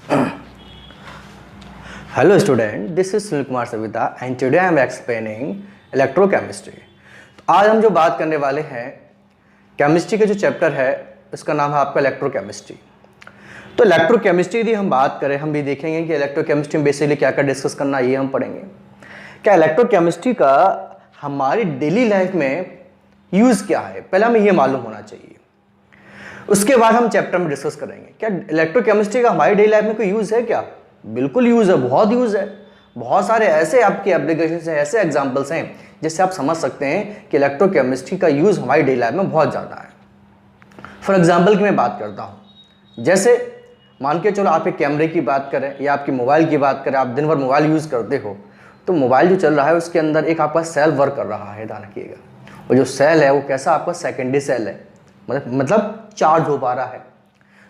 Hello student, this is Sunil Kumar Savita and today I am explaining electrochemistry। तो आज हम जो बात करने वाले हैं केमिस्ट्री का जो चैप्टर है उसका नाम है आपका इलेक्ट्रोकेमिस्ट्री। तो इलेक्ट्रोकेमिस्ट्री यदि हम बात करें, हम भी देखेंगे कि इलेक्ट्रोकेमिस्ट्री में बेसिकली क्या क्या डिस्कस करना है, ये हम पढ़ेंगे। क्या इलेक्ट्रोकेमिस्ट्री का हमारी डेली लाइफ में यूज़ क्या है, पहले हमें ये मालूम होना चाहिए। उसके बाद हम चैप्टर में डिस्कस करेंगे क्या इलेक्ट्रोकेमिस्ट्री का हमारी डेली लाइफ में कोई यूज़ है। क्या बिल्कुल यूज़ है, बहुत यूज़ है। बहुत सारे ऐसे आपके एप्लीकेशन हैं, ऐसे एग्जाम्पल्स हैं जिससे आप समझ सकते हैं कि इलेक्ट्रोकेमिस्ट्री का यूज़ हमारी डेली लाइफ में बहुत ज़्यादा है। फॉर एग्जाम्पल की मैं बात करता हूँ, जैसे मान के चलो आप एक कैमरे की बात करें या आपकी मोबाइल की बात करें, आप दिन भर मोबाइल यूज़ करते हो, तो मोबाइल जो चल रहा है उसके अंदर एक आपका सेल वर्क कर रहा है, ध्यान रखिएगा। और जो सेल है वो कैसा आपका सेकेंडरी सेल है, मतलब चार्ज हो पा रहा है।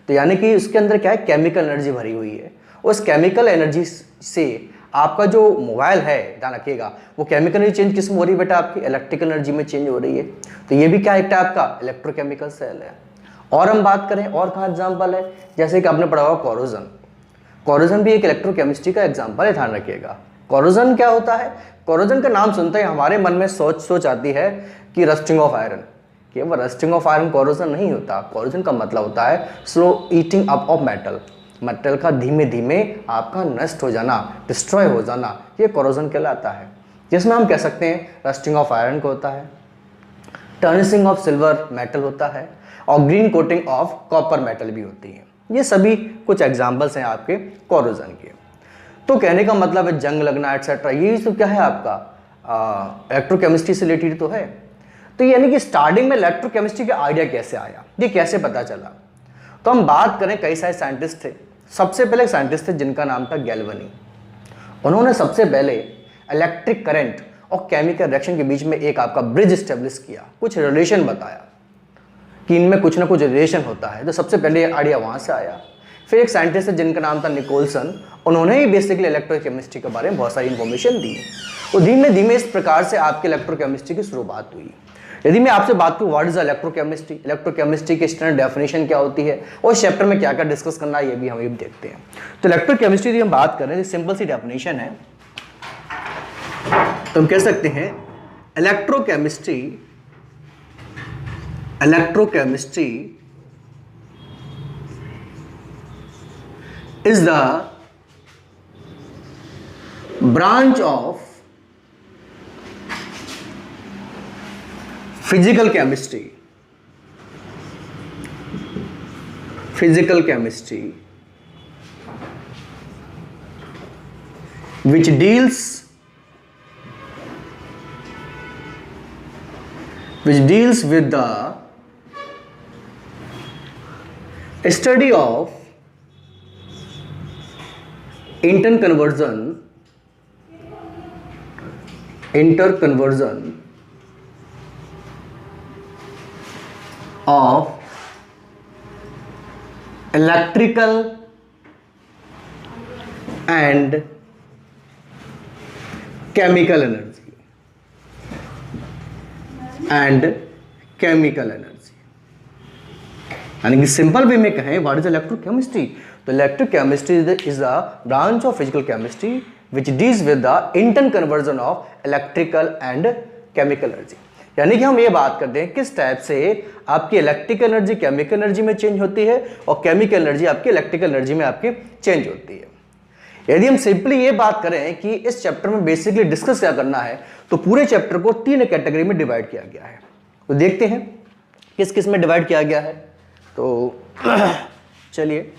तो यानी कि उसके अंदर क्या है, केमिकल एनर्जी भरी हुई है। उस केमिकल एनर्जी से आपका जो मोबाइल है, ध्यान रखिएगा, वो केमिकल एनर्जी चेंज किस में हो रही है बेटा, आपकी इलेक्ट्रिकल एनर्जी में चेंज हो रही है। तो ये भी क्या एक टाइप का इलेक्ट्रोकेमिकल सेल है। और हम बात करें और कहाँ एग्जाम्पल है, जैसे कि आपने पढ़ा होगा कोरोजन। कोरोजन भी एक इलेक्ट्रोकेमिस्ट्री का एग्जाम्पल है, ध्यान रखिएगा। कोरोजन क्या होता है, कोरोजन का नाम सुनते ही हमारे मन में सोच आती है कि रस्टिंग ऑफ आयरन। केवल रस्टिंग ऑफ आयरन कोरोजन नहीं होता। कोरोजन का मतलब होता है slow eating up of metal, metal का धीमे धीमे आपका नष्ट हो जाना, डिस्ट्रॉय हो जाना, ये कोरोजन कहलाता है। जिसमें हम कह सकते हैं रस्टिंग ऑफ आयरन को होता है, टर्निशिंग ऑफ सिल्वर मेटल होता है, और green coating of copper metal भी होती है। ये सभी कुछ एग्जाम्पल्स हैं आपके कोरोजन के। तो कहने का मतलब है जंग लगना एटसेट्रा, ये सब क्या है आपका इलेक्ट्रोकेमिस्ट्री से रिलेटेड तो है। तो यानी कि स्टार्टिंग में इलेक्ट्रोकेमिस्ट्री का आइडिया कैसे आया, ये कैसे पता चला। तो हम बात करें, कई सारे साइंटिस्ट थे। सबसे पहले एक साइंटिस्ट थे जिनका नाम था गैल्वनी। उन्होंने सबसे पहले इलेक्ट्रिक करंट और केमिकल रिएक्शन के बीच में एक आपका ब्रिज स्टेब्लिश किया, कुछ रिलेशन बताया कि इनमें कुछ ना कुछ रिलेशन होता है। तो सबसे पहले आइडिया वहाँ से आया। फिर एक साइंटिस्ट है जिनका नाम था निकोलसन, उन्होंने ही बेसिकली इलेक्ट्रोकेमिस्ट्री के बारे में बहुत सारी इन्फॉर्मेशन दी। तो धीमे धीमे इस प्रकार से आपके इलेक्ट्रोकेमिस्ट्री की शुरुआत हुई। यदि मैं आपसे बात करूँ व्हाट इज इलेक्ट्रोकेमिस्ट्री, इलेक्ट्रोकेमिस्ट्री की स्टैंडर्ड डेफिनेशन क्या होती है और इस चैप्टर में क्या क्या डिस्कस करना है, ये भी हम ये देखते हैं। तो इलेक्ट्रोकेमिस्ट्री की हम बात करें तो सिंपल सी डेफिनेशन है। तो हम कह सकते हैं electrochemistry is the branch of physical chemistry which deals with the study of interconversion of electrical and chemical energy यानी कि सिंपल वे में कहें व्हाट इज इलेक्ट्रोकेमिस्ट्री, तो electrochemistry is a branch of physical chemistry which deals with the interconversion of electrical and chemical energy. यानी कि हम ये बात करते हैं किस टाइप से आपकी इलेक्ट्रिकल एनर्जी केमिकल एनर्जी में चेंज होती है और केमिकल एनर्जी आपकी इलेक्ट्रिकल एनर्जी में आपकी चेंज होती है। यदि हम सिंपली ये बात करें कि इस चैप्टर में बेसिकली डिस्कस क्या करना है, तो पूरे चैप्टर को 3 कैटेगरी में डिवाइड किया गया है। तो देखते हैं किस किस में डिवाइड किया गया है। तो चलिए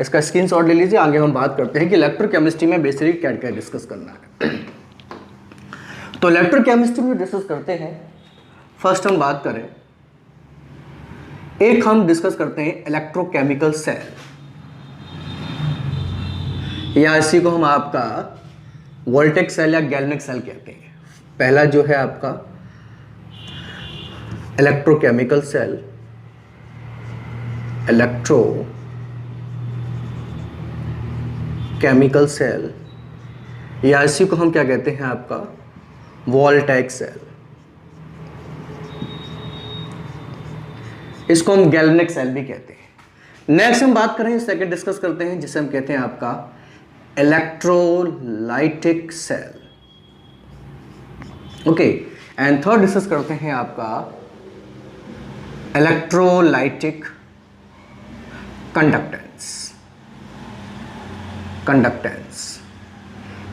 इसका स्क्रीनशॉट ले लीजिए, आगे हम बात करते हैं कि इलेक्ट्रोकेमिस्ट्री में बेसिकली क्या क्या डिस्कस करना है। तो इलेक्ट्रोकेमिस्ट्री में डिस्कस करते हैं, फर्स्ट हम बात करें, एक हम डिस्कस करते हैं इलेक्ट्रोकेमिकल सेल, या इसी को हम आपका वोल्टेक सेल या गैल्वेनिक सेल कहते हैं। पहला जो है आपका इलेक्ट्रोकेमिकल सेल, इलेक्ट्रोकेमिकल सेल, या इसी को हम क्या कहते हैं आपका वोल्टेक सेल। इसको हम गैल्वेनिक सेल भी कहते हैं। नेक्स्ट हम बात करें, सेकंड डिस्कस करते हैं, जिसे हम कहते हैं आपका electrolytic cell. Okay, and third discuss करते हैं आपका इलेक्ट्रोलाइटिक कंडक्टेंस।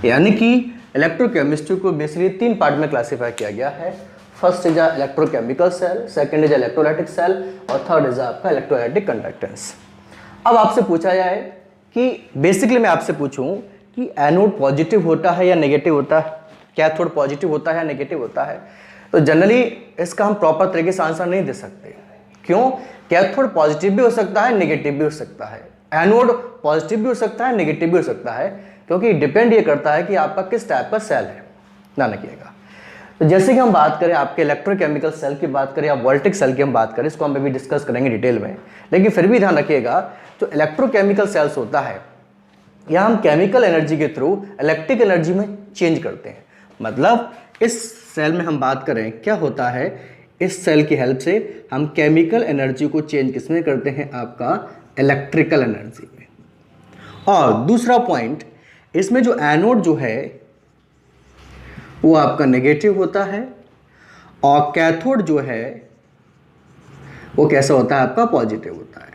यानी कि इलेक्ट्रोकेमिस्ट्री को बेसिकली 3 पार्ट में क्लासीफाई किया गया है। First is electrochemical cell, second is electrolytic cell और थर्ड इज आपका इलेक्ट्रोलाइटिक कंडक्टेंस। अब आपसे पूछा जाए कि बेसिकली मैं आपसे पूछूं कि एनोड पॉजिटिव होता है या नेगेटिव होता है, कैथोड पॉजिटिव होता है या नेगेटिव होता है, तो जनरली इसका हम प्रॉपर तरीके से आंसर नहीं दे सकते। क्यों? कैथोड पॉजिटिव भी हो सकता है, नेगेटिव भी हो सकता है, एनोड पॉजिटिव भी हो सकता है, नेगेटिव भी हो सकता है, क्योंकि डिपेंड ये करता है कि आपका किस टाइप का सेल है। ध्यान रखिएगा। तो जैसे कि हम बात करें आपके इलेक्ट्रोकेमिकल सेल की बात करें या वोल्टिक सेल की हम बात करें, इसको हम अभी डिस्कस करेंगे डिटेल में, लेकिन फिर भी ध्यान रखिएगा जो इलेक्ट्रोकेमिकल सेल्स होता है या हम केमिकल एनर्जी के थ्रू इलेक्ट्रिक एनर्जी में चेंज करते हैं। मतलब इस सेल में हम बात करें क्या होता है, इस सेल की हेल्प से हम केमिकल एनर्जी को चेंज किसमें करते हैं, आपका इलेक्ट्रिकल एनर्जी में। और दूसरा पॉइंट, इसमें जो एनोड जो है वो आपका नेगेटिव होता है और कैथोड जो है वो कैसा होता है, आपका पॉजिटिव होता है।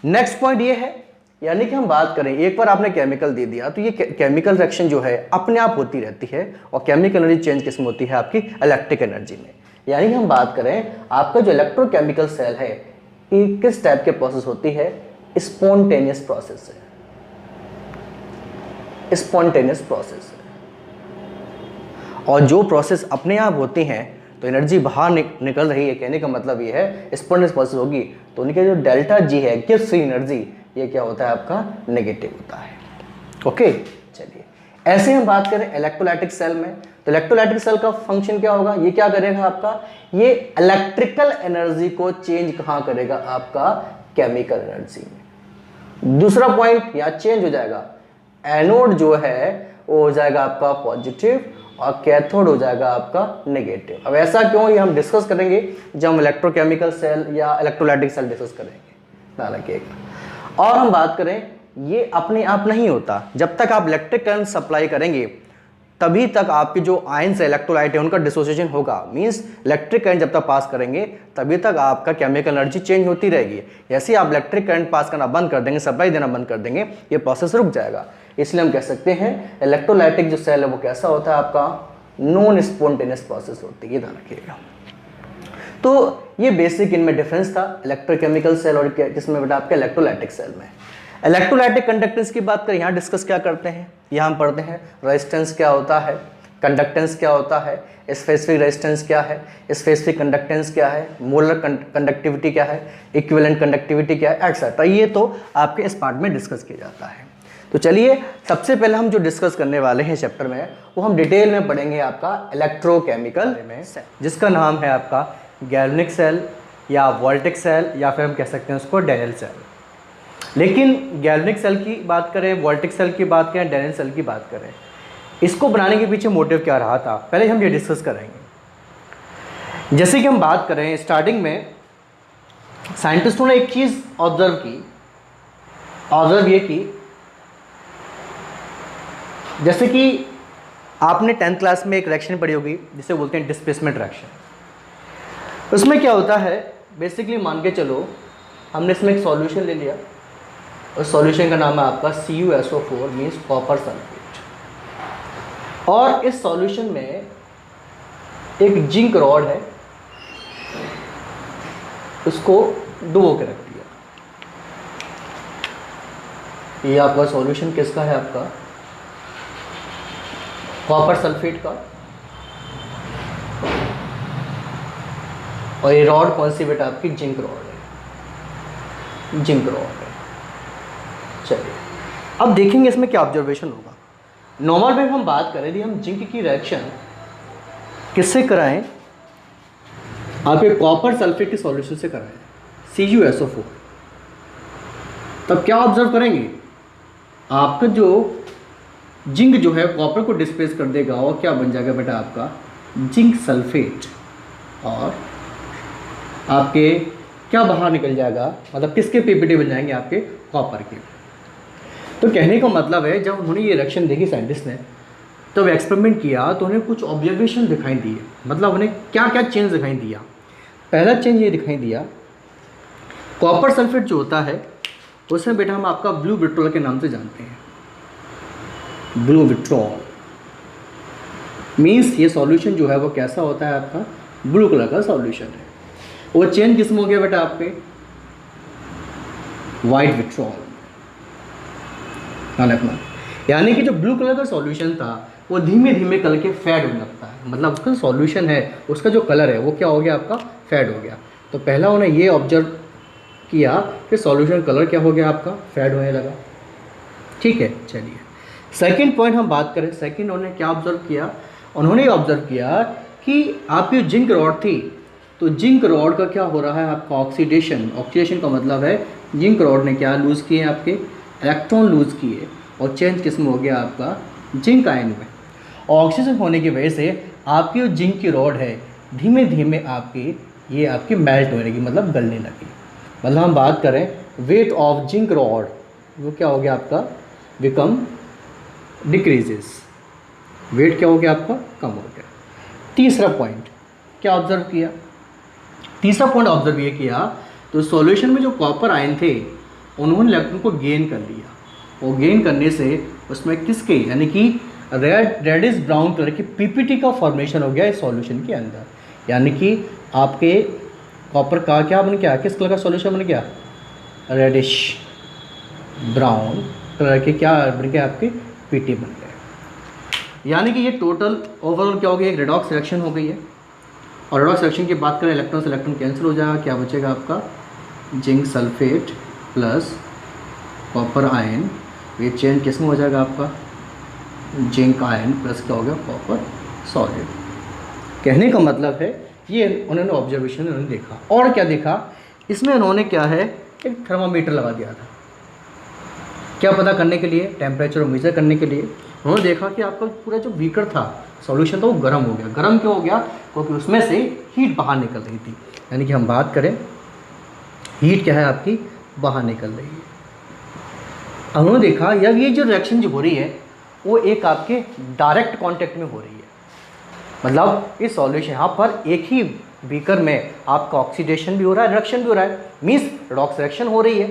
नेक्स्ट पॉइंट ये है, यानी कि हम बात करें, एक बार आपने केमिकल दे दिया तो ये केमिकल रिएक्शन जो है अपने आप होती रहती है और केमिकल एनर्जी चेंज किस में होती है, आपकी इलेक्ट्रिक एनर्जी में। यानी कि हम बात करें आपका जो इलेक्ट्रोकेमिकल सेल है ये किस टाइप के प्रोसेस होती है, स्पॉन्टेनियस प्रोसेस है, स्पॉन्टेनियस प्रोसेस है। और जो प्रोसेस अपने आप होती हैं तो एनर्जी बाहर निकल रही है, कहने का मतलब ये है स्पॉन्टेनियस प्रोसेस होगी तो उनके जो डेल्टा जी है, गिव्स फ्री एनर्जी, ये क्या होता है, आपका नेगेटिव होता है। ओके, चलिए ऐसे हम बात करें इलेक्ट्रोलाइटिक सेल में, तो इलेक्ट्रोलाइटिक सेल का फंक्शन क्या होगा, ये क्या करेगा आपका, ये इलेक्ट्रिकल एनर्जी को चेंज कहाँ करेगा, आपका केमिकल एनर्जी में। दूसरा पॉइंट यहाँ चेंज हो जाएगा, एनोड जो है वो हो जाएगा आपका पॉजिटिव और कैथोड हो जाएगा आपका नेगेटिव। अब ऐसा क्यों, ये हम डिस्कस करेंगे जब हम इलेक्ट्रोकेमिकल सेल या इलेक्ट्रोलाइटिक सेल डिस्कस करेंगे, ध्यान रखिएगा। और हम बात करें, ये अपने आप नहीं होता, जब तक आप इलेक्ट्रिक करंट सप्लाई करेंगे तभी तक आपके जो आयंस है, इलेक्ट्रोलाइट है, उनका डिसोसिएशन होगा। मींस इलेक्ट्रिक करंट जब तक पास करेंगे तभी तक आपका केमिकल एनर्जी चेंज होती रहेगी। जैसे ही आप इलेक्ट्रिक करंट पास करना बंद कर देंगे, सप्लाई देना बंद कर देंगे, ये प्रोसेस रुक जाएगा। इसलिए हम कह सकते हैं इलेक्ट्रोलाइटिक जो सेल है वो कैसा होता है, आपका नॉन स्पॉन्टेनियस प्रोसेस होती है, ध्यान रखिएगा। तो ये बेसिक इनमें डिफरेंस था इलेक्ट्रोकेमिकल सेल और किसमें बेटा, आपके इलेक्ट्रोलाइटिक सेल में। इलेक्ट्रोलाइटिक कंडक्टेंस की बात करें, यहाँ डिस्कस क्या करते हैं, यहाँ हम पढ़ते हैं रेजिस्टेंस क्या होता है, कंडक्टेंस क्या होता है, स्पेसिफिक रेजिस्टेंस क्या है, स्पेसिफिक कंडक्टेंस क्या है, मोलर कंडक्टिविटी क्या है, इक्विवेलेंट कंडक्टिविटी क्या है, एक्सेट्रा। ये तो आपके इस पार्ट में डिस्कस किया जाता है। तो चलिए सबसे पहले हम जो डिस्कस करने वाले हैं चैप्टर में, वो हम डिटेल में पढ़ेंगे आपका इलेक्ट्रोकेमिकल में, जिसका नाम है आपका गैल्वेनिक सेल या वोल्टिक सेल या फिर हम कह सकते हैं उसको डैनियल सेल। लेकिन गैल्वेनिक सेल की बात करें, वोल्टिक सेल की बात करें, डैनियल सेल की बात करें, इसको बनाने के पीछे मोटिव क्या रहा था, पहले हम ये डिस्कस करेंगे। जैसे कि हम बात करें, स्टार्टिंग में साइंटिस्टों ने एक चीज़ ऑब्जर्व ये की, जैसे कि आपने 10th क्लास में एक रिएक्शन पढ़ी होगी जिसे बोलते हैं डिस्प्लेसमेंट रिएक्शन। उसमें क्या होता है, बेसिकली मान के चलो हमने इसमें एक सॉल्यूशन ले लिया, उस सॉल्यूशन का नाम है आपका CuSO4 मीन्स कॉपर सल्फेट, और इस सॉल्यूशन में एक जिंक रॉड है, उसको डुबो के रख दिया। ये आपका सॉल्यूशन किसका है, आपका कॉपर सल्फेट का, और ये रॉड कौन सी बेटा, आपकी जिंक रॉड है, जिंक रॉड है। चलिए अब देखेंगे इसमें क्या ऑब्जर्वेशन होगा। नॉर्मल में हम बात करें यदि हम जिंक की रिएक्शन किससे कराएं, आपके कॉपर सल्फेट के सॉल्यूशन से कराएं, CuSO4, तब क्या ऑब्जर्व करेंगे, आपका जो जिंक जो है कॉपर को डिस्प्लेस कर देगा और क्या बन जाएगा बेटा, आपका जिंक सल्फेट, और आपके क्या बाहर निकल जाएगा, मतलब किसके पीपीटी बन जाएंगे, आपके कॉपर के। तो कहने का मतलब है जब उन्होंने ये रिएक्शन देखी साइंटिस्ट ने, तब एक्सपेरिमेंट किया तो उन्हें कुछ ऑब्जर्वेशन दिखाई दिए। मतलब उन्हें क्या क्या चेंज दिखाई दिया। पहला चेंज ये दिखाई दिया, कॉपर सल्फेट जो होता है उसमें बेटा हम आपका ब्लू विट्रोल के नाम से जानते हैं। ब्लू विट्रोल मीन्स ये सॉल्यूशन जो है वो कैसा होता है, आपका ब्लू कलर का सॉल्यूशन है। वो चेंज किसमें हो गया बेटा, आपके वाइट विट्रोल। ध्यान रखना, यानी कि जो ब्लू कलर का सॉल्यूशन था वो धीमे धीमे कलर के फेड होने लगता है। मतलब उसका सॉल्यूशन है, उसका जो कलर है वो क्या हो गया, आपका फेड हो गया। तो पहला उन्हें ये ऑब्जर्व किया कि सॉल्यूशन कलर क्या हो गया, आपका फेड होने लगा। ठीक है, चलिए सेकंड पॉइंट हम बात करें। सेकंड उन्होंने क्या ऑब्जर्व किया, उन्होंने ऑब्जर्व किया कि आपकी जिंक रॉड थी, तो जिंक रॉड का क्या हो रहा है, आपका ऑक्सीडेशन। ऑक्सीडेशन का मतलब है जिंक रॉड ने क्या लूज़ किए, आपके इलेक्ट्रॉन लूज़ किए और चेंज किस में हो गया, आपका जिंक आयन में। ऑक्सीजन होने की वजह से आपकी जो जिंक की रॉड है धीमे धीमे ये आपकी मेल्ट होने लगी, मतलब गलने लगी। मतलब हम बात करें वेट ऑफ जिंक रॉड, वो क्या हो गया आपका, बिकम डिक्रीजेस। वेट क्या हो गया, आपका कम हो गया। तीसरा पॉइंट क्या ऑब्जर्व किया, तीसरा पॉइंट ऑब्जर्व ये किया तो सॉल्यूशन में जो कॉपर आयन थे उन्होंने इलेक्ट्रॉन को गेन कर लिया। और गेन करने से उसमें किसके, यानी कि रेडिश ब्राउन कलर की पीपीटी का फॉर्मेशन हो गया इस सॉल्यूशन के अंदर। यानी कि आपके कॉपर का क्या बन गया, किस कलर का सॉल्यूशन बन गया, रेडिश ब्राउन कलर के क्या बन गया, आपके पीटी बन गए। यानी कि ये टोटल ओवरऑल क्या हो गया, एक रेडॉक्स रिएक्शन हो गई है। और रेडॉक्स रिएक्शन की बात करें, इलेक्ट्रॉन से इलेक्ट्रॉन कैंसिल हो जाएगा, क्या बचेगा आपका zinc sulphate plus copper ion. ये चेंज किस में हो जाएगा, आपका जिंक आयन प्लस क्या हो गया, कॉपर सॉलिड। कहने का मतलब है ये उन्होंने ऑब्जर्वेशन उन्होंने देखा। और क्या देखा, इसमें उन्होंने क्या है, एक थर्मामीटर लगा दिया था। क्या पता करने के लिए, टेम्परेचर मेजर करने के लिए। उन्होंने देखा कि आपका पूरा जो बीकर था, सॉल्यूशन था, वो गर्म हो गया। गर्म क्यों हो गया, क्योंकि उसमें से हीट बाहर निकल रही थी। यानी कि हम बात करें हीट क्या है, आपकी बाहर निकल रही है। अब उन्होंने देखा यार ये जो रिएक्शन जो हो रही है वो एक आपके डायरेक्ट कांटेक्ट में हो रही है। मतलब इस सॉल्यूशन यहाँ पर एक ही बीकर में आपका ऑक्सीडेशन भी हो रहा है, रिएक्शन भी हो रहा है, मीन्स रेडॉक्स रिएक्शन हो रही है।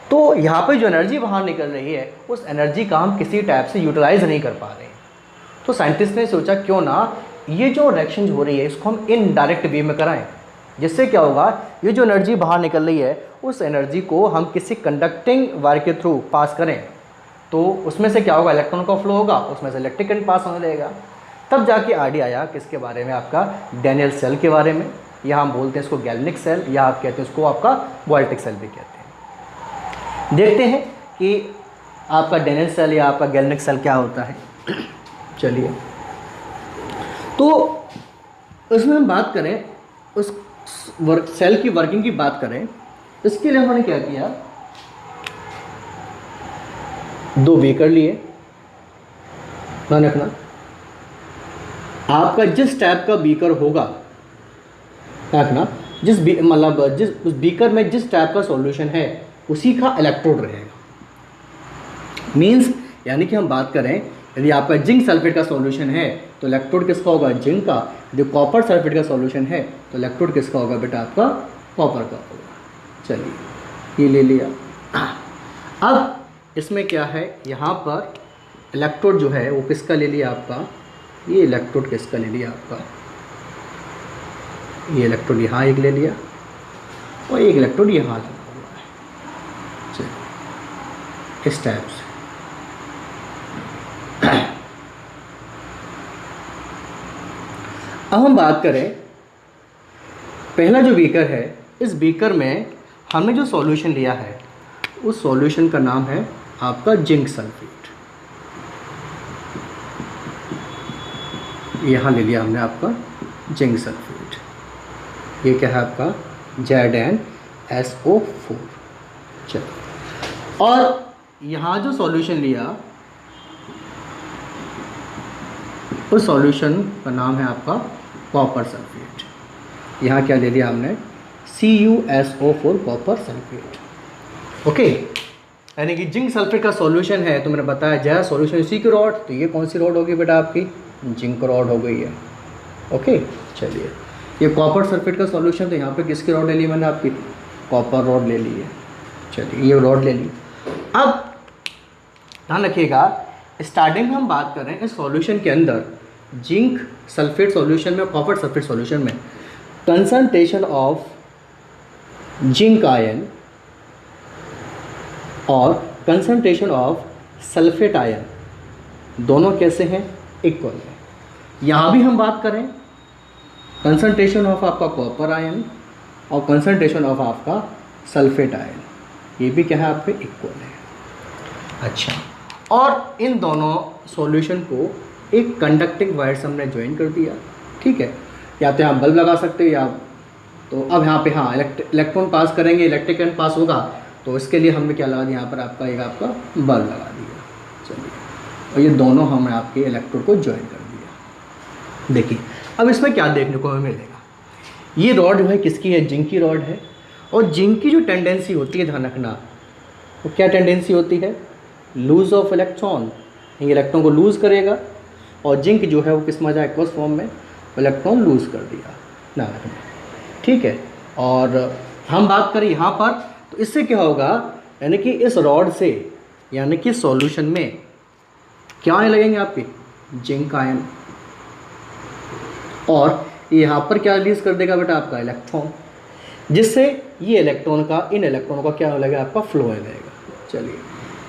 तो यहाँ पर जो एनर्जी बाहर निकल रही है उस एनर्जी का हम किसी टाइप से यूटिलाइज नहीं कर पा रहे हैं। तो साइंटिस्ट ने सोचा क्यों ना ये जो रिएक्शन हो रही है इसको हम इनडायरेक्ट वे में कराएं, जिससे क्या होगा, ये जो एनर्जी बाहर निकल रही है उस एनर्जी को हम किसी कंडक्टिंग वायर के थ्रू पास करें, तो उसमें से क्या होगा, इलेक्ट्रॉन का फ्लो होगा, उसमें से इलेक्ट्रिक करंट पास होने लगेगा। तब जाके आइडिया आया किसके बारे में, आपका डैनियल सेल के बारे में, या हम बोलते हैं इसको गैल्वेनिक सेल, या आप कहते हैं उसको आपका वोल्टिक सेल भी कहते हैं। देखते हैं कि आपका डैनियल सेल या आपका गैल्वेनिक सेल क्या होता है। चलिए, तो उसमें हम बात करें, उस सेल की वर्किंग की बात करें, इसके लिए उन्होंने क्या किया, दो बीकर लिए। ध्यान रखना, आपका जिस टाइप का बीकर होगा, रखना जिस मतलब जिस उस बीकर में जिस टाइप का सॉल्यूशन है उसी का इलेक्ट्रोड रहेगा। मींस यानी कि हम बात करें, यदि आपका जिंक सल्फेट का सॉल्यूशन है तो इलेक्ट्रोड किसका होगा, जिंक का। यदि कॉपर सल्फेट का सॉल्यूशन है तो इलेक्ट्रोड किसका होगा बेटा, आपका कॉपर का होगा। चलिए, ये ले लिया। अब इसमें क्या है, यहाँ पर इलेक्ट्रोड जो है वो किसका ले लिया, आपका ये इलेक्ट्रोड किसका ले लिया, आपका ये इलेक्ट्रोड यहाँ एक ले लिया और एक इलेक्ट्रोड यहाँ लगा हुआ है। चलिए, इस टाइप से। अब हम बात करें, पहला जो बीकर है, इस बीकर में हमने जो सॉल्यूशन लिया है उस सॉल्यूशन का नाम है आपका जिंक सल्फेट। यहाँ ले लिया हमने आपका जिंक सल्फेट। ये क्या है आपका ZnSO4। चलो, और यहाँ जो सॉल्यूशन लिया उस सॉल्यूशन का नाम है आपका कॉपर सल्फेट। यहाँ क्या ले लिया हमने, CuSO4 कॉपर सल्फेट। ओके, यानी कि जिंक सल्फेट का सॉल्यूशन है, तो मैंने बताया जाए सॉल्यूशन इसी की रॉड, तो ये कौन सी रॉड होगी बेटा आपकी, जिंक रॉड हो गई है। ओके, चलिए ये कॉपर सल्फेट का सॉल्यूशन, तो यहाँ पे किसकी रॉड ले ली मैंने, आपकी कॉपर रॉड ले ली है। चलिए ये रॉड ले ली। अब ध्यान रखिएगा, स्टार्टिंग में हम बात कर रहे हैं इस सॉल्यूशन के अंदर जिंक सल्फेट सॉल्यूशन में, कॉपर सल्फेट सॉल्यूशन में कंसंट्रेशन ऑफ जिंक आयन और कंसंट्रेशन ऑफ सल्फेट आयन दोनों कैसे हैं, इक्वल है। यहाँ भी हम बात करें कंसंट्रेशन ऑफ आपका कॉपर आयन और कंसंट्रेशन ऑफ आपका सल्फेट आयन, ये भी क्या है आपके इक्वल है। अच्छा, और इन दोनों सॉल्यूशन को एक कंडक्टिंग वायर से हमने ज्वाइन कर दिया, ठीक है। या तो यहाँ बल्ब लगा सकते हो, या तो अब यहाँ पे हाँ इलेक्ट्रॉन पास करेंगे, इलेक्ट्रिक करंट पास होगा, तो इसके लिए हमने क्या लगा दिया यहाँ पर आपका एक आपका बल्ब लगा दिया। चलिए, और ये दोनों हमने आपके इलेक्ट्रोड को ज्वाइन कर दिया। देखिए अब इसमें क्या देखने को हमें मिलेगा, ये रॉड जो है किसकी है, जिंक की रॉड है। और जिंक की जो टेंडेंसी होती है, ध्यान रखना, वो क्या टेंडेंसी होती है, लूज ऑफ इलेक्ट्रॉन, ये इलेक्ट्रॉन को लूज़ करेगा। और जिंक जो है वो किस में आ जाए, एक्वस फॉर्म में, इलेक्ट्रॉन लूज़ कर दिया, ध्यान रखना, ठीक है। और हम बात करें यहाँ पर, तो इससे क्या होगा, यानी कि इस रॉड से, यानी कि सॉल्यूशन में क्या आयन लगेंगे आपके, जिंक आयन, और यहाँ पर क्या रिलीज कर देगा बेटा आपका इलेक्ट्रॉन, जिससे ये इलेक्ट्रॉन का इन इलेक्ट्रॉनों का क्या होने लगेगा, आपका फ्लो होने लगेगा। चलिए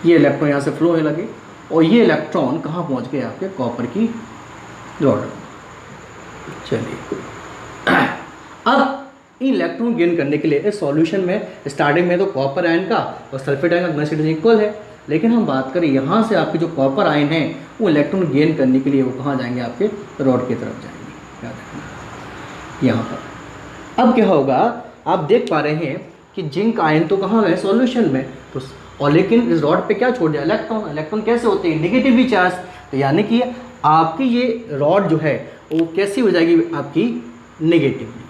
ये इलेक्ट्रॉन यहाँ से फ्लो होने लगे, और ये इलेक्ट्रॉन कहाँ पहुँच गए, आपके कॉपर की रॉड। चलिए अब इलेक्ट्रॉन गेन करने के लिए इस सॉल्यूशन में स्टार्टिंग में तो कॉपर आयन का और सल्फेट आयन का कंसंट्रेशन इक्वल है, लेकिन हम बात करें यहाँ से आपके जो कॉपर आयन है वो इलेक्ट्रॉन गेन करने के लिए वो कहाँ जाएंगे, आपके रॉड की तरफ जाएंगे, याद रखना यहाँ पर। अब क्या होगा, आप देख पा रहे हैं कि जिंक आयन तो कहाँ है, सॉल्यूशन में, तो और लेकिन इस रॉड पे क्या छोड़ दिया, इलेक्ट्रॉन। इलेक्ट्रॉन कैसे होते हैं, नेगेटिवली चार्ज, तो यानी कि आपकी ये रॉड जो है वो कैसी हो जाएगी, आपकी नेगेटिवली।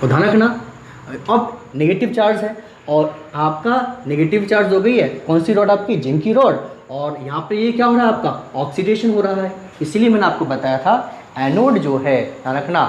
ध्यान रखना, अब नेगेटिव चार्ज है और आपका नेगेटिव चार्ज हो गई है, कौन सी रॉड, आपकी जिंक की रॉड। और यहाँ पे ये क्या हो रहा है, आपका ऑक्सीडेशन हो रहा है। इसीलिए मैंने आपको बताया था एनोड जो है, ध्यान रखना,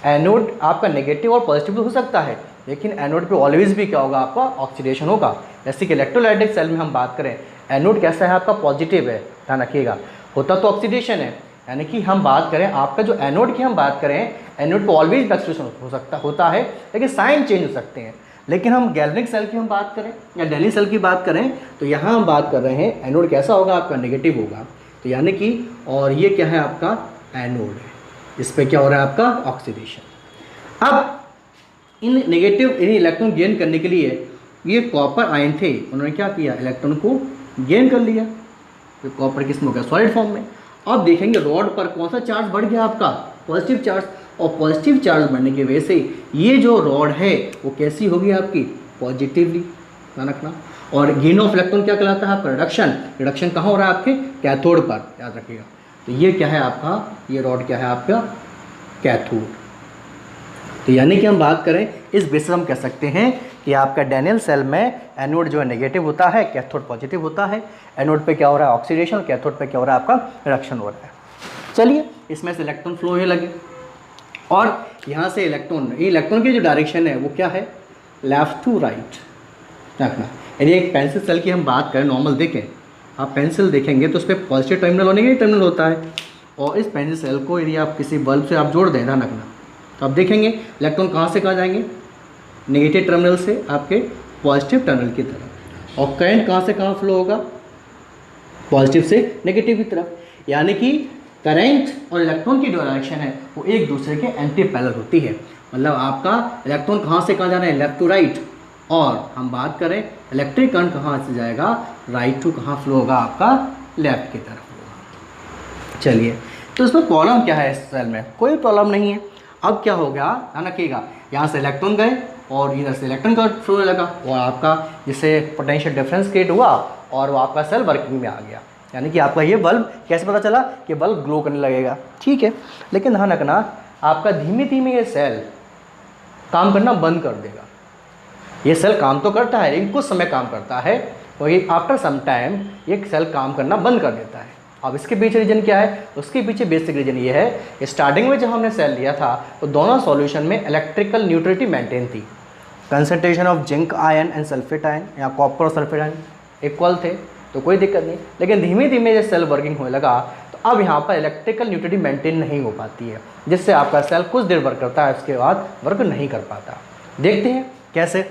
एनोड आपका नेगेटिव और पॉजिटिव हो सकता है, लेकिन एनोड पे ऑलवेज भी क्या होगा, आपका ऑक्सीडेशन होगा। जैसे कि इलेक्ट्रोलाइटिक सेल में हम बात करें, एनोड कैसा है, आपका पॉजिटिव है, ध्यान रखिएगा, होता तो ऑक्सीडेशन है। यानी कि हम बात करें आपका जो एनोड की हम बात करें, एनोड पे ऑलवेज ऑक्सीडेशन हो सकता होता है, लेकिन साइन चेंज हो सकते हैं। लेकिन हम गैल्वेनिक सेल की हम बात करें या डेली सेल की बात करें, तो यहाँ हम बात कर रहे हैं एनोड कैसा होगा, आपका नेगेटिव होगा। तो यानी कि, और ये क्या है, आपका एनोड है, इस पर क्या हो रहा है, आपका ऑक्सीडेशन। अब इन नेगेटिव इलेक्ट्रॉन गेन करने के लिए ये कॉपर आयन थे, उन्होंने क्या किया, इलेक्ट्रॉन को गेन कर लिया, तो कॉपर किसमें हो गया, सॉलिड फॉर्म में। अब देखेंगे रॉड पर कौन सा चार्ज बढ़ गया, आपका पॉजिटिव चार्ज, और पॉजिटिव चार्ज बढ़ने की वजह से ये जो रॉड है वो कैसी होगी, आपकी पॉजिटिवली, ध्यान रखना। और गेन ऑफ इलेक्ट्रॉन क्या कहलाता है, आपका रिडक्शन। रिडक्शन कहाँ हो रहा है, आपके कैथोड पर, याद रखिएगा। तो ये क्या है आपका, ये रॉड क्या है, आपका कैथोड। तो यानी कि हम बात करें इस बेसिस हम कह सकते हैं कि आपका डैनियल सेल में एनोड जो है नेगेटिव होता है, कैथोड पॉजिटिव होता है। एनोड पे क्या हो रहा है, ऑक्सीडेशन, कैथोड पे क्या हो रहा है, आपका रिडक्शन हो रहा है। चलिए इसमें से इलेक्ट्रॉन फ्लो होने लगे, और यहाँ से इलेक्ट्रॉन की जो डायरेक्शन है वो क्या है, लेफ्ट टू राइट रखना। यदि एक पेंसिल सेल की हम बात करें, नॉर्मल देखें, आप पेंसिल देखेंगे तो उस पर पॉजिटिव टर्मिनल होने के टर्मिनल होता है, और इस पेंसिल सेल को यदि आप किसी बल्ब से आप जोड़ दें, ध्यान रखना, तो आप देखेंगे इलेक्ट्रॉन कहाँ से कहाँ जाएंगे, नेगेटिव टर्मिनल से आपके पॉजिटिव टर्मिनल की तरफ। और करंट कहाँ से कहाँ फ्लो होगा, पॉजिटिव से नेगेटिव की तरफ। यानी कि करंट और इलेक्ट्रॉन की जो डायरेक्शन है वो एक दूसरे के एंटी पैरेलल होती है। मतलब आपका इलेक्ट्रॉन कहाँ से कहाँ जाना है, लेफ्ट टू राइट, और हम बात करें इलेक्ट्रिक करंट कहाँ से जाएगा, राइट टू कहाँ फ्लो होगा, आपका लेफ्ट की तरफ होगा। चलिए, तो इसमें प्रॉब्लम क्या है, इस सेल में कोई प्रॉब्लम नहीं है। अब क्या हो गया, ध्यान रखिएगा, यहाँ से इलेक्ट्रॉन गए और इधर से इलेक्ट्रॉन का फ्लो लगा, और आपका जिससे पोटेंशियल डिफरेंस क्रिएट हुआ और वो आपका सेल वर्किंग में आ गया। यानी कि आपका ये बल्ब कैसे पता चला कि बल्ब ग्लो करने लगेगा, ठीक है। लेकिन ध्यान रखना, आपका धीमे धीमे ये सेल काम करना बंद कर देगा। ये सेल काम तो करता है लेकिन कुछ समय काम करता है, वही आफ्टर सम टाइम ये सेल काम करना बंद कर देता है। अब इसके पीछे रीजन क्या है? उसके पीछे बेसिक रीजन ये है, स्टार्टिंग में जब हमने सेल लिया था तो दोनों सॉल्यूशन में इलेक्ट्रिकल न्यूट्रलिटी मेंटेन थी। Concentration of zinc ion and sulphate ion या कॉपर और सल्फेट आयन इक्वल थे तो कोई दिक्कत नहीं, लेकिन धीमे धीमे जब सेल वर्किंग होने लगा तो अब यहाँ पर इलेक्ट्रिकल न्यूट्रलिटी मेंटेन नहीं हो पाती है, जिससे आपका सेल कुछ देर वर्क करता है, उसके बाद वर्क नहीं कर पाता। देखते हैं कैसे,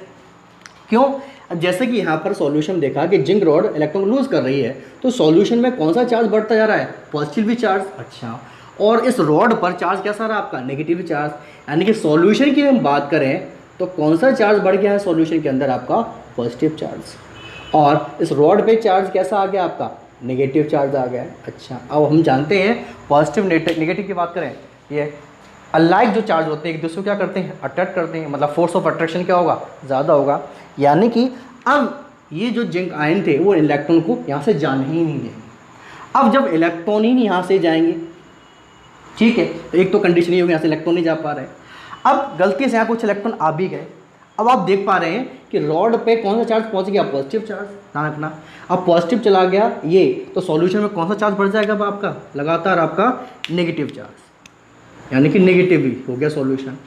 क्यों? जैसे कि यहाँ पर सॉल्यूशन देखा कि जिंक रॉड इलेक्ट्रॉन लूज कर रही है, तो सॉल्यूशन में कौन सा चार्ज बढ़ता जा रहा है? Positive charge. अच्छा, और इस रॉड पर चार्ज कैसा रहा आपका? Negative charge. यानी कि सॉल्यूशन की हम बात करें तो कौन सा चार्ज बढ़ गया है सॉल्यूशन के अंदर? आपका पॉजिटिव चार्ज। और इस रॉड पे चार्ज कैसा आ गया आपका? नेगेटिव चार्ज आ गया है। अच्छा, अब हम जानते हैं पॉजिटिव नेगेटिव की बात करें, ये अलाइक जो चार्ज होते हैं एक दूसरे को क्या करते हैं? अट्रैक्ट करते हैं, मतलब फोर्स ऑफ अट्रैक्शन क्या होगा? ज़्यादा होगा। यानी कि अब ये जो जिंक आयन थे वो इलेक्ट्रॉन को यहाँ से जाने ही नहीं देंगे। अब जब इलेक्ट्रॉन ही यहाँ से जाएंगे, ठीक है, तो एक तो कंडीशन ये होगी यहाँ से इलेक्ट्रॉन नहीं जा पा रहे। अब गलती से यहाँ कुछ इलेक्ट्रॉन आ भी गए। अब आप देख पा रहे हैं कि रॉड पे कौन सा चार्ज पहुँच गया? Positive charge. ध्यान रखना, अब पॉजिटिव चला गया ये, तो सॉल्यूशन में कौन सा चार्ज बढ़ जाएगा? अब आपका लगातार आपका नेगेटिव चार्ज, यानी कि नेगेटिव ही हो गया सॉल्यूशन।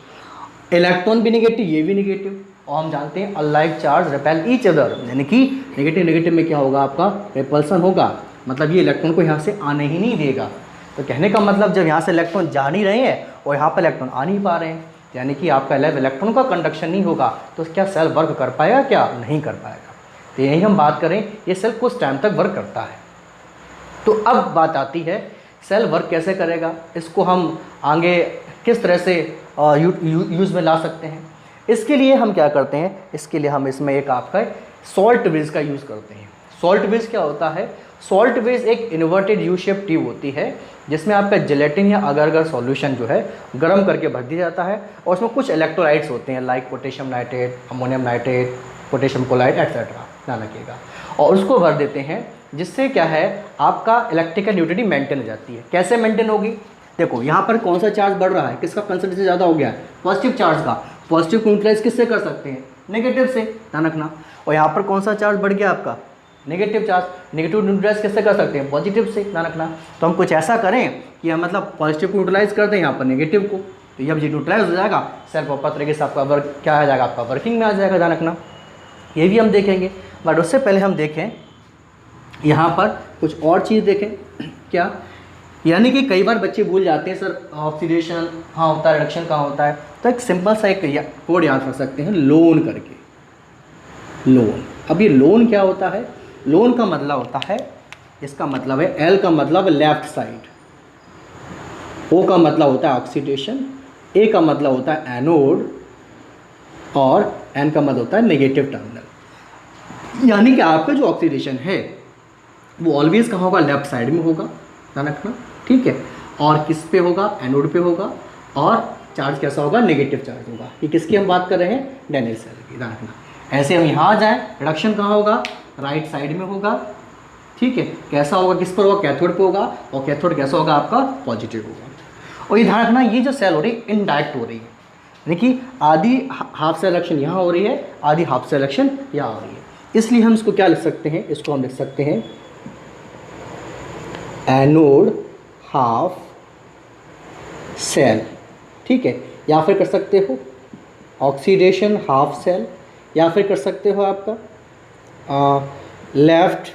इलेक्ट्रॉन भी नेगेटिव, ये भी नेगेटिव, और हम जानते हैं unlike charge repel each other, यानी कि नेगेटिव नेगेटिव में क्या होगा? आपका रिपल्सन होगा, मतलब ये इलेक्ट्रॉन को यहाँ से आने ही नहीं देगा। तो कहने का मतलब जब यहाँ से इलेक्ट्रॉन जा नहीं रहे हैं और यहाँ पर इलेक्ट्रॉन आ नहीं पा रहे हैं, यानी कि आपका इलेक्ट्रॉन का कंडक्शन नहीं होगा, तो क्या सेल वर्क कर पाएगा? क्या नहीं कर पाएगा। तो यही हम बात करें, ये सेल कुछ टाइम तक वर्क करता है। तो अब बात आती है सेल वर्क कैसे करेगा, इसको हम आगे किस तरह से यूज़ में ला सकते हैं। इसके लिए हम क्या करते हैं, इसके लिए हम इसमें एक आपका सॉल्ट ब्रिज का यूज़ करते हैं। सॉल्ट ब्रिज क्या होता है? सॉल्ट ब्रिज एक इन्वर्टेड यू शेप ट्यूब होती है जिसमें आपका जेलेटिन या अगर अगर सॉल्यूशन जो है गर्म करके भर दिया जाता है, और उसमें कुछ इलेक्ट्रोलाइट्स होते हैं like potassium nitrate, ammonium nitrate, potassium chloride etcetera, ध्यान रखिएगा, और उसको भर देते हैं, जिससे क्या है आपका इलेक्ट्रिकल न्यूट्रलिटी मेंटेन हो जाती है। कैसे मेंटेन होगी? देखो यहाँ पर कौन सा चार्ज बढ़ रहा है, किसका कंसंट्रेशन ज़्यादा हो गया है? पॉजिटिव चार्ज का। पॉजिटिव को न्यूट्रलाइज किससे कर सकते हैं? नेगेटिव से, ध्यान रखना। और यहाँ पर कौन सा चार्ज बढ़ गया आपका? Negative charge. नेगेटिव न्यूट्रलाइज किससे कर सकते हैं? पॉजिटिव से, ध्यान रखना। तो हम कुछ ऐसा करें कि हम मतलब पॉजिटिव को न्यूट्रलाइज कर दें यहाँ पर नेगेटिव को, तो जब ये न्यूट्रलाइज हो जाएगा सेल प्रॉपर तरीके से आपका वर्क क्या आ जाएगा? आपका वर्किंग में आ जाएगा, ध्यान रखना। ये भी हम देखेंगे, बट उससे पहले हम देखें यहाँ पर कुछ और चीज़ देखें। क्या? यानी कि कई बार बच्चे भूल जाते हैं सर ऑक्सीडेशन हाँ होता है, रिडक्शन कहाँ होता है। तो एक सिंपल सा एक कोड याद रख सकते हैं, लोन करके। लोन, अब ये लोन क्या होता है? लोन का मतलब होता है, इसका मतलब है एल का मतलब लेफ्ट साइड, ओ का मतलब होता है ऑक्सीडेशन, ए का मतलब होता है एनोड, और एन का मतलब होता है नेगेटिव टर्मिनल। यानी कि आपका जो ऑक्सीडेशन है वो ऑलवेज कहाँ होगा? लेफ्ट साइड में होगा, ध्यान रखना, ठीक है। और किस पे होगा? एनोड पे होगा। और चार्ज कैसा होगा? नेगेटिव चार्ज होगा। ये किसकी हम बात कर रहे हैं? डैनियल सेल की, ध्यान रखना। ऐसे हम यहाँ आ जाएँ, रिडक्शन कहाँ होगा? राइट साइड में होगा, ठीक है। कैसा होगा? किस पर होगा? कैथोड पे होगा, और कैथोड कैसा होगा? आपका पॉजिटिव होगा। और ये ध्यान रखना, ये जो सेल हो रही है इनडायरेक्ट हो रही है, यानी कि आधी हाफ सेल रिएक्शन यहाँ हो रही है, आधी हाफ सेल रिएक्शन यहाँ हो रही है। इसलिए हम इसको क्या लिख सकते हैं? इसको हम लिख सकते हैं एनोड हाफ सेल, ठीक है। या फिर कर सकते हो ऑक्सीडेशन हाफ सेल, या फिर कर सकते हो आपका लेफ्ट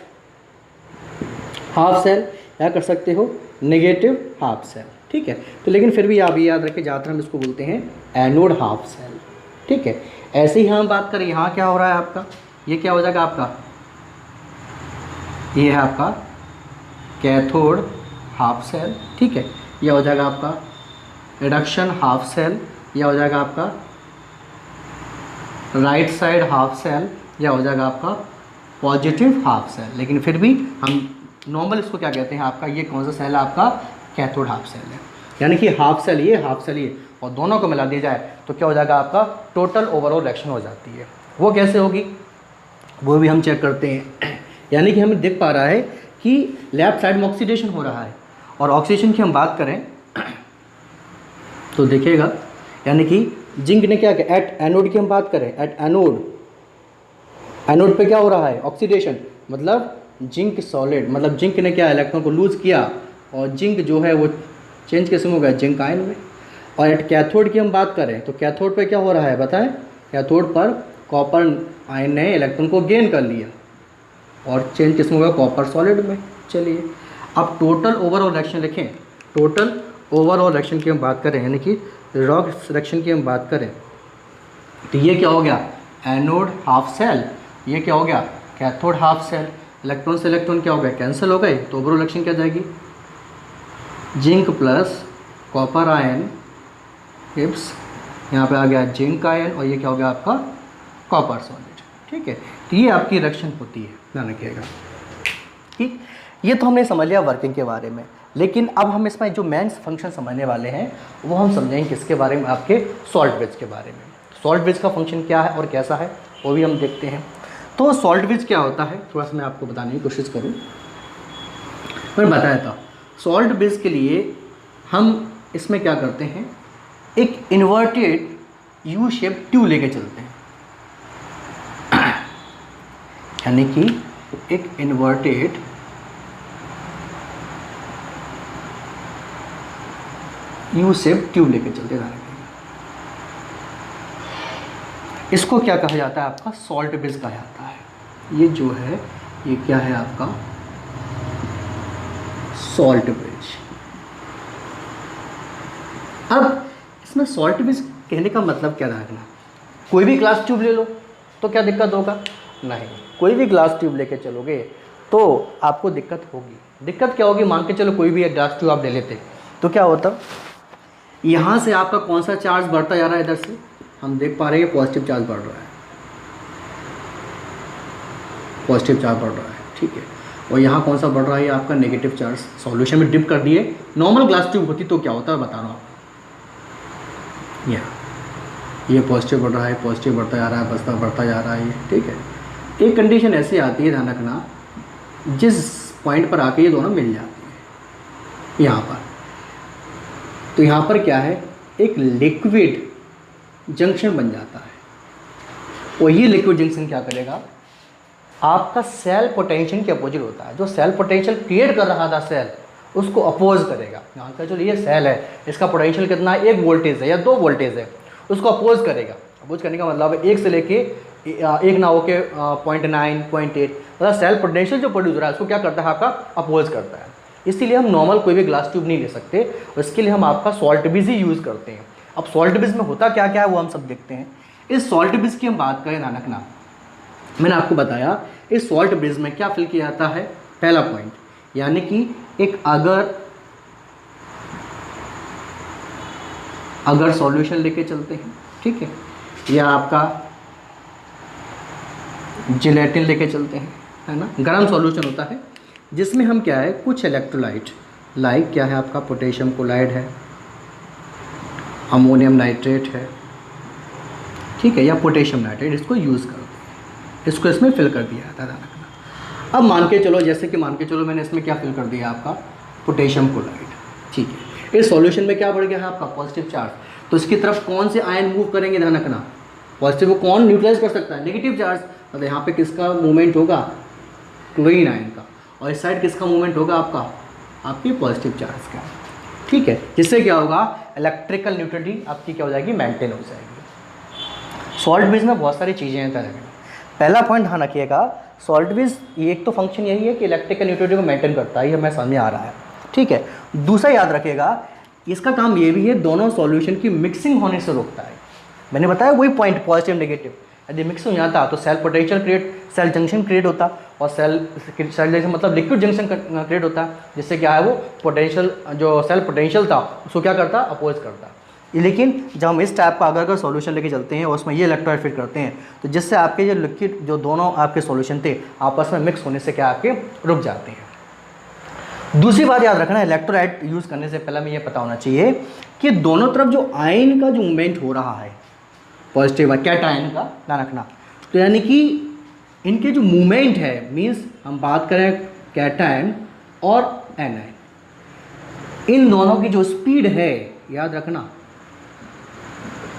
हाफ सेल, या कर सकते हो नेगेटिव हाफ सेल, ठीक है। तो लेकिन फिर भी आप ये याद रखें, ज़्यादातर हम इसको बोलते हैं एनोड हाफ सेल, ठीक है। ऐसे ही हम बात करें, यहाँ क्या हो रहा है आपका? ये क्या हो जाएगा आपका? ये है आपका कैथोड हाफ सेल, ठीक है। यह हो जाएगा आपका रिडक्शन हाफ सेल, यह हो जाएगा आपका राइट साइड हाफ सेल, यह हो जाएगा आपका पॉजिटिव हाफ सेल। लेकिन फिर भी हम नॉर्मल इसको क्या कहते हैं? आपका ये कौन सा सेल है? आपका कैथोड हाफ सेल है। यानी कि हाफ सेल ये, हाफ सेल ये, और दोनों को मिला दिया जाए तो क्या हो जाएगा? आपका टोटल ओवरऑल रिएक्शन हो जाती है। वो कैसे होगी वो भी हम चेक करते हैं। यानी कि हमें दिख पा रहा है कि लेफ्ट साइड में ऑक्सीडेशन हो रहा है, और ऑक्सीडेशन की हम बात करें तो देखिएगा, यानी कि जिंक ने क्या किया, एट एनोड की हम बात करें, एट एनोड, एनोड पे क्या हो रहा है, ऑक्सीडेशन, मतलब जिंक सॉलिड, मतलब जिंक ने क्या इलेक्ट्रॉन को लूज किया और जिंक जो है वो चेंज किस में हो गया, जिंक आयन में। और एट कैथोड की हम बात करें तो कैथोड पे क्या हो रहा है बताएं, कैथोड पर कॉपर आयन ने इलेक्ट्रॉन को गेन कर लिया और चेंज किस में होगा, कॉपर सॉलिड में। चलिए अब टोटल ओवरऑल रिएक्शन लिखें, टोटल ओवरऑल रिएक्शन की हम बात करें, यानी कि रॉक्स रिएक्शन की हम बात करें तो ये क्या हो गया, एनोड हाफ सेल, ये क्या हो गया, कैथोड हाफ सेल, इलेक्ट्रॉन से इलेक्ट्रॉन क्या हो गया, कैंसिल हो गए, तो ओवरऑल रिएक्शन क्या जाएगी, zinc plus copper ion gives, यहाँ पे आ गया जिंक आयन और ये क्या हो गया आपका, कॉपर सॉलिड। ठीक है, तो ये आपकी रिएक्शन होती है, ध्यान रखिएगा। ठीक, ये तो हमने समझ लिया वर्किंग के बारे में, लेकिन अब हम इसमें जो मेन फंक्शन समझने वाले हैं वो हम समझेंगे किसके बारे में, आपके सॉल्ट ब्रिज के बारे में। सॉल्ट ब्रिज का फंक्शन क्या है और कैसा है वो भी हम देखते हैं। तो सॉल्ट ब्रिज क्या होता है थोड़ा सा मैं आपको बताने की कोशिश करूँ। मैं बताया था सॉल्ट ब्रिज के लिए हम इसमें क्या करते हैं, एक इन्वर्टेड यू शेप ट्यूब लेके चलते हैं, यानी कि एक इन्वर्टेड यू शेप ट्यूब लेके चलते हैं। इसको क्या कहा जाता है, आपका सॉल्ट ब्रिज कहा जाता है। ये जो है ये क्या है आपका सॉल्ट ब्रिज। अब इसमें सॉल्ट ब्रिज कहने का मतलब क्या रखना, कोई भी ग्लास ट्यूब ले लो तो क्या दिक्कत होगा, नहीं, कोई भी ग्लास ट्यूब लेके चलोगे तो आपको दिक्कत होगी। दिक्कत क्या होगी, मान के चलो कोई भी एक ग्लास ट्यूब आप ले लेते तो क्या होता, यहाँ से आपका कौन सा चार्ज बढ़ता जा रहा है, इधर से हम देख पा रहे हैं पॉजिटिव चार्ज बढ़ रहा है, पॉजिटिव चार्ज बढ़ रहा है, ठीक है। और यहाँ कौन सा बढ़ रहा है, आपका नेगेटिव चार्ज। सॉल्यूशन में डिप कर दिए, नॉर्मल ग्लास ट्यूब होती तो क्या होता है बता रहा हूँ आपको, यहाँ ये पॉजिटिव बढ़ रहा है, पॉजिटिव बढ़ता जा रहा है, बढ़ता जा रहा है ये, ठीक है। एक कंडीशन ऐसी आती है, ध्यान रखना, जिस पॉइंट पर आके ये दोनों मिल जाती है यहाँ पर, तो यहाँ पर क्या है, एक लिक्विड जंक्शन बन जाता है। और ये लिक्विड जंक्शन क्या करेगा, आपका सेल पोटेंशियल के अपोजिट होता है। जो सेल पोटेंशियल क्रिएट कर रहा था सेल, उसको अपोज करेगा। यहाँ का चलो ये सेल है, इसका पोटेंशियल कितना है, 1 वोल्टेज है या 2 वोल्टेज है, उसको अपोज करेगा। अपोज करने का मतलब है 1 से लेके 1 ना होके 0.9 0.8, मतलब सेल पोटेंशियल जो प्रोड्यूस हो रहा है उसको क्या करता है, आपका अपोज करता है। इसीलिए हम नॉर्मल कोई भी ग्लास ट्यूब नहीं ले सकते, उसके लिए हम आपका सॉल्ट ब्रिज ही यूज़ करते हैं। अब सॉल्ट ब्रिज में होता क्या क्या है वो हम सब देखते हैं। इस सॉल्ट ब्रिज की हम बात करें, ध्यान रखना, मैंने आपको बताया इस सॉल्ट ब्रिज में क्या फिल किया जाता है, पहला पॉइंट, यानी कि एक अगर सॉल्यूशन लेके चलते हैं, ठीक है, या आपका जिलेटिन लेके चलते हैं, है ना, गर्म सॉल्यूशन होता है जिसमें हम क्या है, कुछ इलेक्ट्रोलाइट, लाइक क्या है आपका पोटेशियम क्लोराइड है, अमोनियम नाइट्रेट है, ठीक है, या पोटेशियम नाइट्रेट, इसको यूज़ करते हैं, इसको इसमें फिल कर दिया जाता है। अब मान के चलो, जैसे कि मान के चलो मैंने इसमें क्या फिल कर दिया, आपका पोटेशियम क्लोराइड, ठीक है। इस सॉल्यूशन में क्या बढ़ गया है, आपका पॉजिटिव चार्ज, तो इसकी तरफ कौन से आयन मूव करेंगे, ध्यान रखना, पॉजिटिव को कौन न्यूट्रलाइज कर सकता है, नेगेटिव चार्ज, मतलब यहाँ पे किसका मूवमेंट होगा, क्लोरीन आयन का, और इस साइड किसका मूवमेंट होगा, आपकी पॉजिटिव चार्ज का, ठीक है। जिससे क्या होगा, इलेक्ट्रिकल न्यूट्रलिटी आपकी क्या हो जाएगी, मेंटेन हो जाएगी। सॉल्ट ब्रिज में बहुत सारी चीज़ें हैं तरह। पहला पॉइंट ध्यान रखिएगा, सॉल्ट ब्रिज एक तो फंक्शन यही है कि इलेक्ट्रिकल न्यूट्रलिटी को मेंटेन करता है, ये हमें समझ में आ रहा है, ठीक है। दूसरा याद रखिएगा, इसका काम ये भी है, दोनों सॉल्यूशन की मिक्सिंग होने से रोकता है। मैंने बताया वही पॉइंट, पॉजिटिव नेगेटिव, यदि मिक्स हो जाता तो cell potential create, cell junction create होता, और सेल जंक्शन मतलब लिक्विड जंक्शन क्रिएट होता, जिससे क्या है, वो पोटेंशियल, जो सेल पोटेंशियल था उसको क्या करता, अपोज करता। लेकिन जब हम इस टाइप का अगर सॉल्यूशन लेके चलते हैं और उसमें ये इलेक्ट्रोलाइट फिट करते हैं, तो जिससे आपके जो लिक्विड, जो दोनों आपके सॉल्यूशन थे, आपस में मिक्स होने से क्या आपके रुक जाते हैं। दूसरी बात याद रखना, इलेक्ट्रोलाइट यूज़ करने से पहले हमें ये पता होना चाहिए कि दोनों तरफ जो आयन का जो मूवमेंट हो रहा है, पॉजिटिव कैटायन का, ध्यान रखना, तो यानी कि इनके जो मूवमेंट है, मीन्स हम बात करें कैटायन और एनायन, इन दोनों की जो स्पीड है, याद रखना,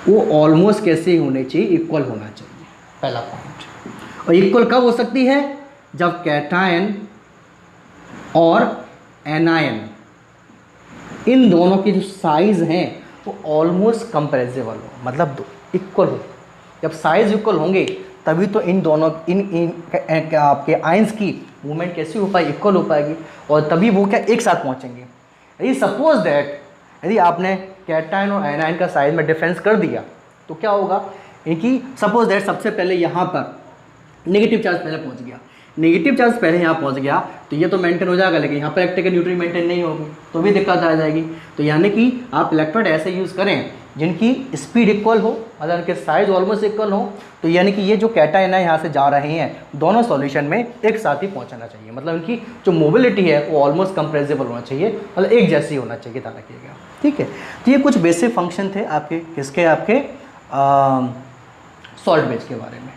वो ऑलमोस्ट कैसे होने चाहिए, इक्वल होना चाहिए, पहला पॉइंट। और इक्वल कब हो सकती है, जब कैटायन और एनायन इन दोनों की जो साइज हैं वो ऑलमोस्ट कंपेरेबल हो, मतलब इक्वल हो। जब साइज इक्वल होंगे तभी तो इन दोनों इन आपके आयंस की मूवमेंट कैसी हो पाएगी, इक्वल हो पाएगी, और तभी वो क्या एक साथ पहुंचेंगे। यदि सपोज दैट यदि आपने कैटायन और एनायन का साइज में डिफरेंस कर दिया तो क्या होगा कि सपोज दैट सबसे पहले यहाँ पर नेगेटिव चार्ज पहले पहुँच गया, नेगेटिव चार्ज पहले यहाँ पहुँच गया तो ये तो मेंटेन हो जाएगा, लेकिन यहाँ पर इलेक्ट्रिकल न्यूट्रल मेंटेन नहीं होगी तो भी दिक्कत आ जाएगी। तो यानी कि आप इलेक्ट्रोड ऐसे यूज़ करें जिनकी स्पीड इक्वल हो, मतलब उनके साइज ऑलमोस्ट इक्वल हो, तो यानी कि ये जो कैटायन है यहाँ से जा रहे हैं दोनों सॉल्यूशन में एक साथ ही पहुँचाना चाहिए, मतलब इनकी जो मोबिलिटी है वो ऑलमोस्ट कंप्रेसिबल होना चाहिए, मतलब एक जैसी होना चाहिए, ध्यान रखिएगा। ठीक है, तो ये कुछ बेसिक फंक्शन थे आपके किसके, आपके सॉल्ट बेस के बारे में।